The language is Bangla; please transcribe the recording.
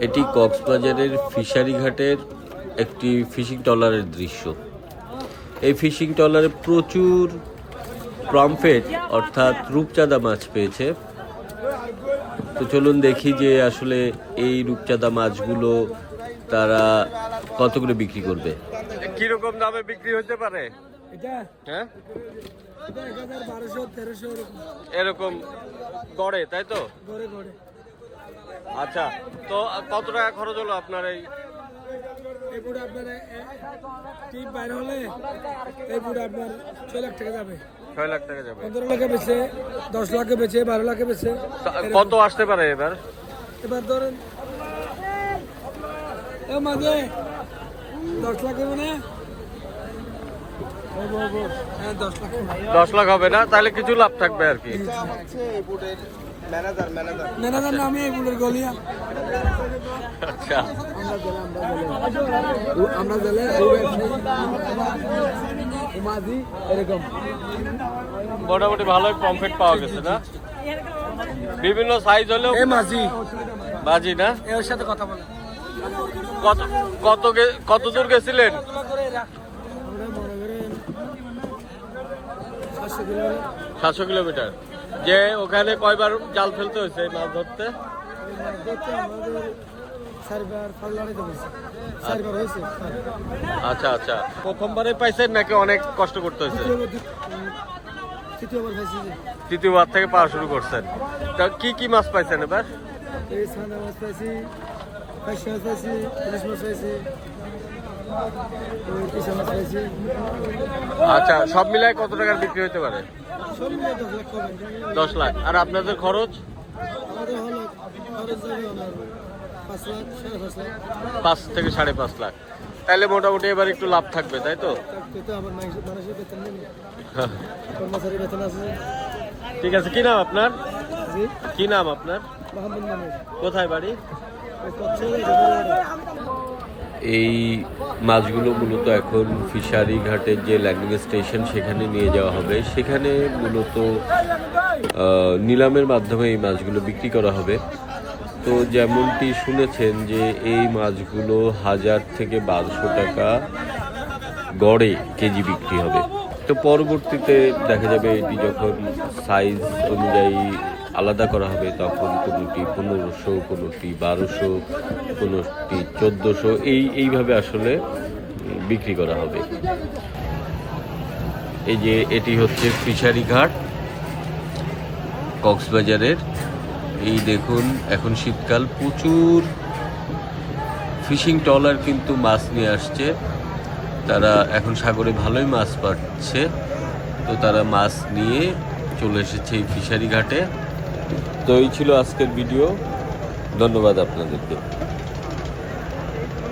এটি কক্সবাজারের ফিশারি ঘাটের একটি ফিশিং ট্রলারের দৃশ্য। এই ফিশিং ট্রলারে প্রচুর প্রমফেট অর্থাৎ রূপচাঁদা মাছ পেয়েছে। তো চলুন দেখি যে আসলে এই রূপচাঁদা মাছগুলো তারা কত করে বিক্রি করবে, কিরকম দামে বিক্রি হতে পারে। হ্যাঁ, এরকম গড়ে, তাই তো? আচ্ছা, তো কত টাকা খরচ হলো আপনার এই? আপনার টিপ বাইরে হলে এই পুরো আপনার 6 লাখ টাকা যাবে। 6 লাখ টাকা যাবে। 15 লাখে বেচে, 10 লাখে বেচে, 12 লাখে বেচে। কত আসতে পারে এবার? এবার ধরেন মাঝে 10 লাখ হবে না? 10 লাখ হবে না, তাহলে কিছু লাভ থাকবে আর কি। ম্যানেজার নামে এগুলোর গলিয়া। আচ্ছা, আমরা জেলে এরকম মোটামুটি ভালোই প্রফিট পাওয়া গেছে না? বিভিন্ন সাইজ হলেও বাজি না? এর সাথে কথা বলে কত দূর গেছিলেন? 700 কিলোমিটার। যে ওখানে কয়বার জাল ফেলতে হয়েছে মাছ ধরতে? আচ্ছা আচ্ছা, প্রথমবারে পাইছেন নাকি অনেক কষ্ট করতে হয়েছে? তৃতীয়বার থেকে পাওয়া শুরু করছেন। তা কি কি মাছ পাইছেন এবার? আচ্ছা, সব মিলায় কত টাকার বিক্রি হতে পারে? 10 লাখ। আর আপনাদের খরচ? 5 থেকে 5.5 লাখ। তাহলে মোটামুটি এবার একটু লাভ থাকবে, তাই তো? ঠিক আছে। কি নাম আপনার? কি নাম আপনার? কোথায় বাড়ি? এই মাছগুলো মূলত এখন ফিশারি ঘাটের যে ল্যান্ডিং স্টেশন সেখানে নিয়ে যাওয়া হবে। সেখানে মূলত নিলামের মাধ্যমে এই মাছগুলো বিক্রি করা হবে। তো যেমনটি শুনেছেন যে এই মাছগুলো 1000 থেকে 1200 টাকা গড়ে কেজি বিক্রি হবে। তো পরবর্তীতে দেখা যাবে এটি যখন সাইজ অনুযায়ী আলাদা করা হবে তখন কোনোটি 1500, কোনোটি 1200, কোনোটি 1400, এইভাবে আসলে বিক্রি করা হবে। এই যে এটি হচ্ছে ফিশারি ঘাট কক্সবাজারের। এই দেখুন, এখন শীতকাল, প্রচুর ফিশিং ট্রলার কিন্তু মাছ নিয়ে আসছে। তারা এখন সাগরে ভালোই মাছ পাচ্ছে, তো তারা মাছ নিয়ে চলে এসেছে এই ফিশারি ঘাটে। তো এই ছিল আজকের ভিডিও। ধন্যবাদ আপনাদেরকে।